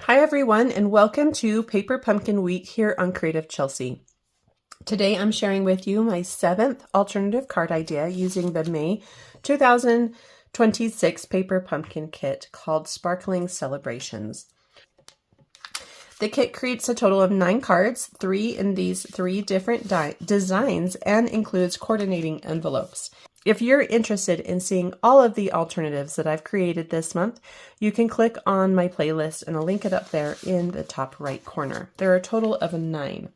Hi everyone, and welcome to Paper Pumpkin Week here on Creative Chelsea. Today I'm sharing with you my 7th alternative card idea using the May 2026 Paper Pumpkin Kit called Sparkling Celebrations. The kit creates a total of 9 cards, 3 in these 3 different designs, and includes coordinating envelopes. If you're interested in seeing all of the alternatives that I've created this month, you can click on my playlist and I'll link it up there in the top right corner. There are a total of 9.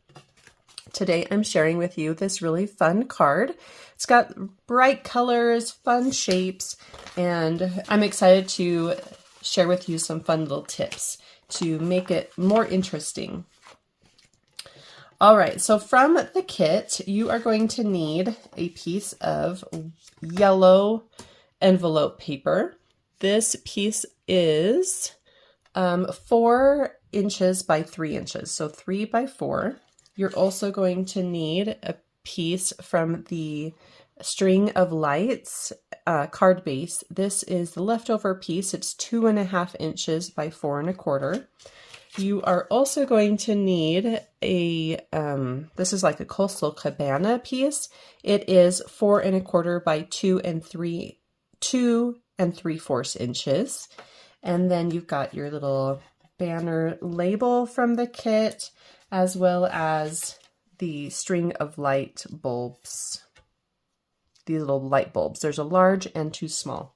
Today I'm sharing with you this really fun card. It's got bright colors, fun shapes, and I'm excited to share with you some fun little tips to make it more interesting. All right, so from the kit, you are going to need a piece of yellow envelope paper. This piece is 4 inches by 3 inches, so 3 by 4. You're also going to need a piece from the String of Lights card base. This is the leftover piece. It's 2.5 inches by 4 1/4. You are also going to need a, this is like a coastal cabana piece. It is 4 1/4 by 2 3/4 inches. And then you've got your little banner label from the kit, as well as the String of Light bulbs. These little light bulbs. There's a large and 2 small.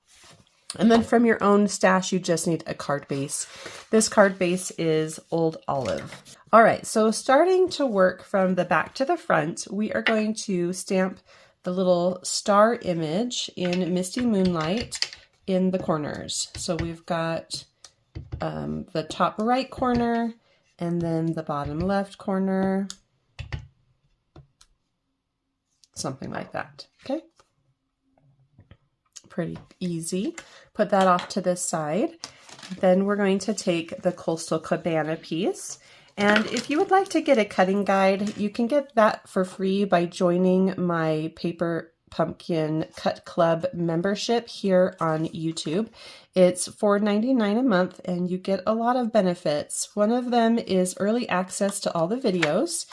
And then from your own stash, you just need a card base. This card base is Old Olive. All right, so starting to work from the back to the front, we are going to stamp the little star image in Misty Moonlight in the corners. So we've got the top right corner and then the bottom left corner, something like that, okay? Pretty easy. Put that off to the side. Then we're going to take the Coastal Cabana piece. And if you would like to get a cutting guide, you can get that for free by joining my Paper Pumpkin Cut Club membership here on YouTube. It's $4.99 a month and you get a lot of benefits. One of them is early access to all the videos.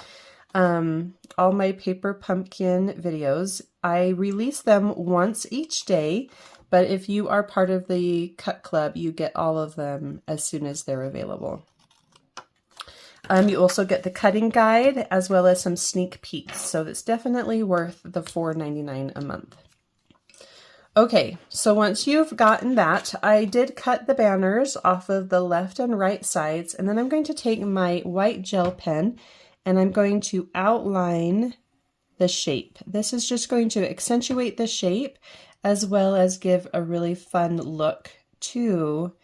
All my Paper Pumpkin videos. I release them once each day, but if you are part of the Cut Club, you get all of them as soon as they're available. You also get the cutting guide as well as some sneak peeks, so that's definitely worth the $4.99 a month. Okay, so once you've gotten that, I did cut the banners off of the left and right sides, and then I'm going to take my white gel pen and I'm going to outline the shape. This is just going to accentuate the shape as well as give a really fun look to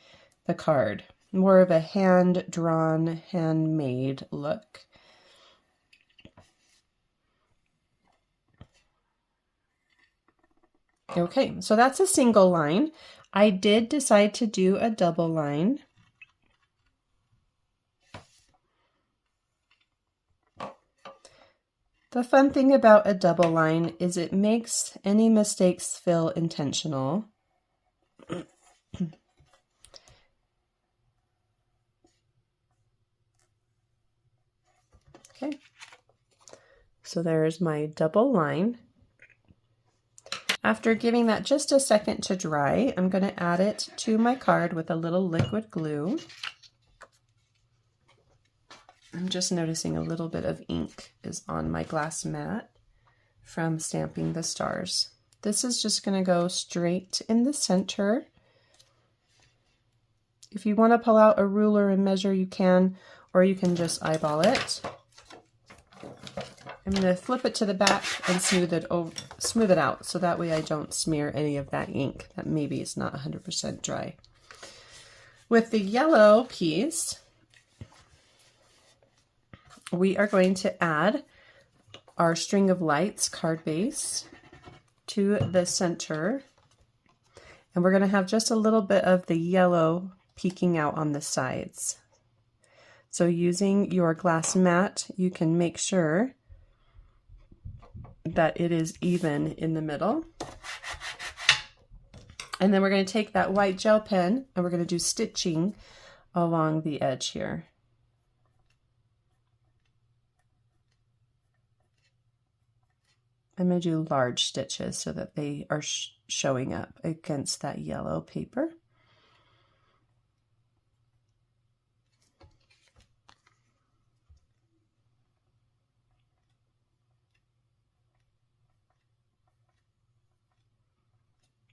the card. More of a hand-drawn, handmade look. Okay, so that's a single line. I did decide to do a double line. The fun thing about a double line is it makes any mistakes feel intentional. Okay, so there's my double line. After giving that just a second to dry, I'm going to add it to my card with a little liquid glue. I'm just noticing a little bit of ink is on my glass mat from stamping the stars. This is just going to go straight in the center. If you want to pull out a ruler and measure, you can, or you can just eyeball it. I'm going to flip it to the back and smooth it out, so that way I don't smear any of that ink that maybe is not 100% dry. With the yellow piece, we are going to add our String of Lights card base to the center, and we're going to have just a little bit of the yellow peeking out on the sides. So using your glass mat, you can make sure that it is even in the middle. And then we're going to take that white gel pen and we're going to do stitching along the edge here. I'm going to do large stitches so that they are showing up against that yellow paper.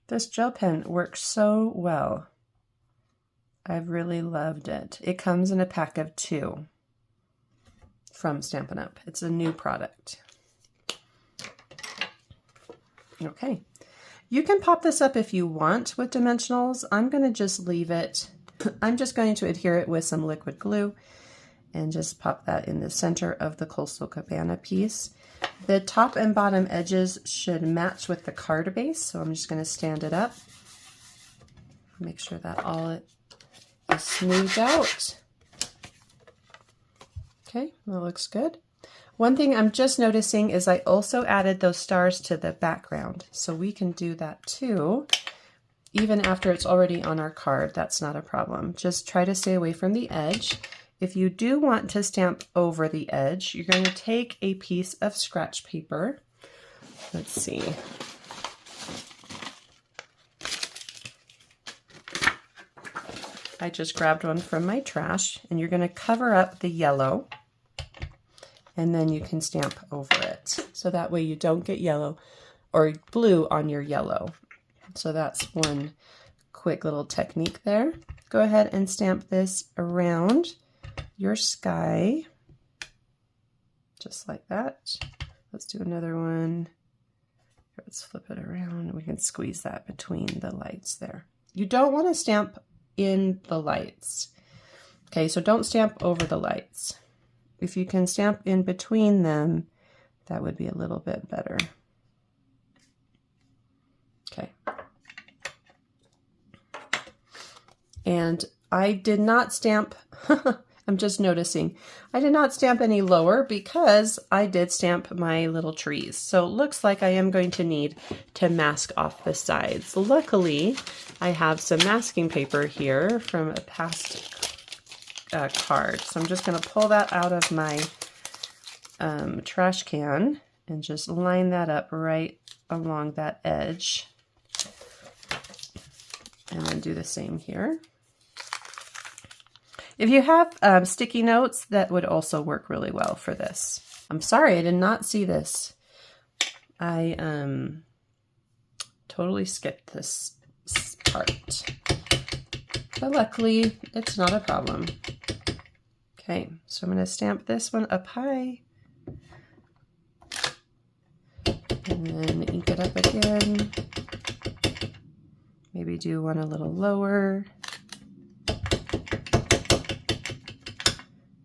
This gel pen works so well. I've really loved it. It comes in a pack of 2 from Stampin' Up. It's a new product. Okay, you can pop this up if you want with dimensionals. I'm going to just leave it. I'm just going to adhere it with some liquid glue and just pop that in the center of the Coastal Cabana piece. The top and bottom edges should match with the card base, so I'm just going to stand it up. Make sure that all is smoothed out. Okay, that looks good. One thing I'm just noticing is I also added those stars to the background, so we can do that too. Even after it's already on our card, that's not a problem. Just try to stay away from the edge. If you do want to stamp over the edge, you're going to take a piece of scratch paper. Let's see. I just grabbed one from my trash, and you're going to cover up the yellow, and then you can stamp over it. So that way you don't get yellow or blue on your yellow. So that's one quick little technique there. Go ahead and stamp this around your sky, just like that. Let's do another one. Let's flip it around. We can squeeze that between the lights there. You don't want to stamp in the lights. Okay, so don't stamp over the lights. If you can stamp in between them, that would be a little bit better. Okay. And I did not stamp, I'm just noticing, I did not stamp any lower because I did stamp my little trees. So it looks like I am going to need to mask off the sides. Luckily, I have some masking paper here from a past card. So I'm just going to pull that out of my trash can and just line that up right along that edge. And then do the same here. If you have sticky notes, that would also work really well for this. I'm sorry, I did not see this. I totally skipped this part. But luckily, it's not a problem. Okay, so I'm going to stamp this one up high. And then ink it up again. Maybe do one a little lower.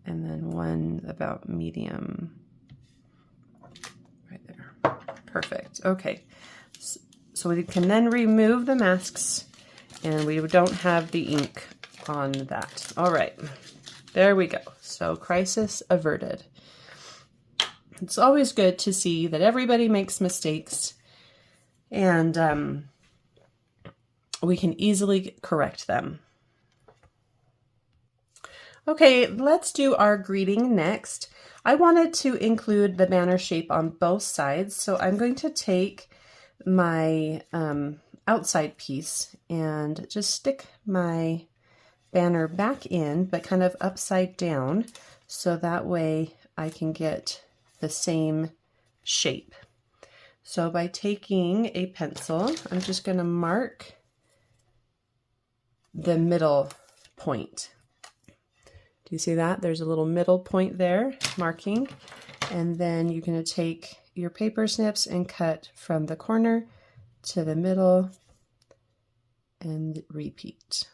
And then one about medium. Right there. Perfect. Okay. So we can then remove the masks and we don't have the ink on that. All right. There we go. So crisis averted. It's always good to see that everybody makes mistakes and we can easily correct them. Okay, let's do our greeting next. I wanted to include the banner shape on both sides, so I'm going to take my outside piece and just stick my banner back in, but kind of upside down, so that way I can get the same shape. So by taking a pencil, I'm just going to mark the middle point. Do you see that? There's a little middle point there, marking, and then you're going to take your paper snips and cut from the corner to the middle and repeat.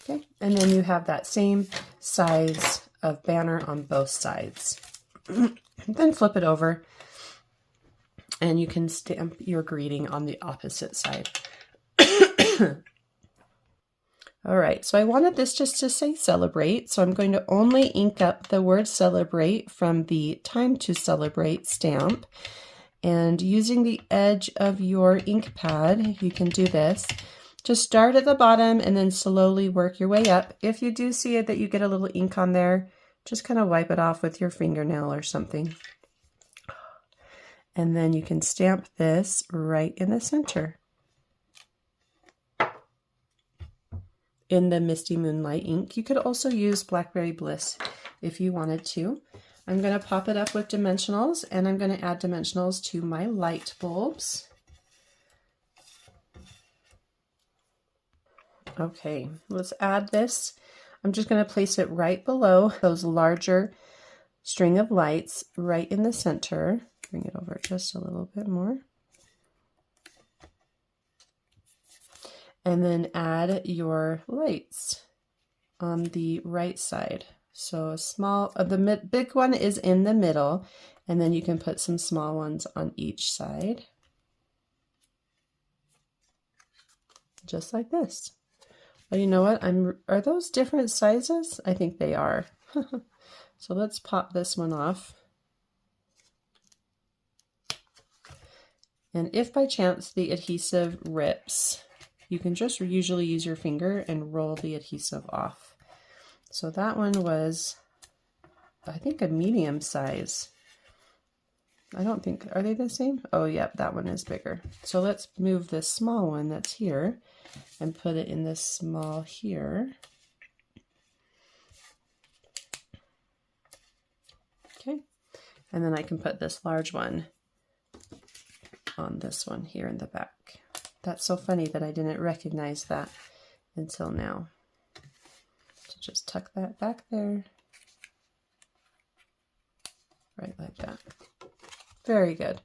Okay, and then you have that same size of banner on both sides. Then flip it over and you can stamp your greeting on the opposite side. All right, so I wanted this just to say celebrate, so I'm going to only ink up the word celebrate from the Time to Celebrate stamp. And using the edge of your ink pad, you can do this. Just start at the bottom and then slowly work your way up. If you do see it that you get a little ink on there, just kind of wipe it off with your fingernail or something. And then you can stamp this right in the center in the Misty Moonlight ink. You could also use Blackberry Bliss if you wanted to. I'm going to pop it up with dimensionals, and I'm going to add dimensionals to my light bulbs. Okay, let's add this. I'm just going to place it right below those larger string of lights right in the center. Bring it over just a little bit more. And then add your lights on the right side. So a small, the big one is in the middle, and then you can put some small ones on each side. Just like this. Well, you know what? Are those different sizes? I think they are. So let's pop this one off. And if by chance the adhesive rips, you can just usually use your finger and roll the adhesive off. So that one was, I think, a medium size. I don't think, are they the same? Oh, yep, that one is bigger. So let's move this small one that's here and put it in this small here. Okay, and then I can put this large one on this one here in the back. That's so funny that I didn't recognize that until now. So just tuck that back there. Right like that. Very good.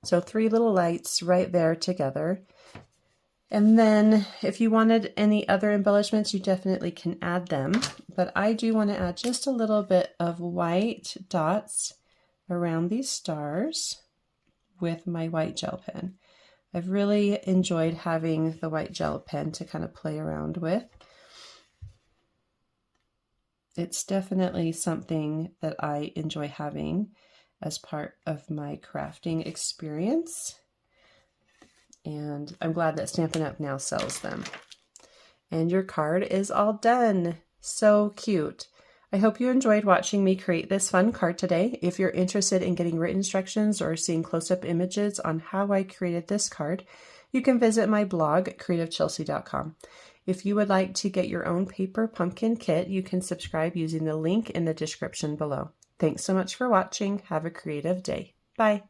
So 3 little lights right there together. And then if you wanted any other embellishments, you definitely can add them. But I do want to add just a little bit of white dots around these stars with my white gel pen. I've really enjoyed having the white gel pen to kind of play around with. It's definitely something that I enjoy having as part of my crafting experience. And I'm glad that Stampin' Up! Now sells them. And your card is all done. So cute. I hope you enjoyed watching me create this fun card today. If you're interested in getting written instructions or seeing close-up images on how I created this card, you can visit my blog, creativechelsea.com. If you would like to get your own paper pumpkin kit, you can subscribe using the link in the description below. Thanks so much for watching. Have a creative day. Bye.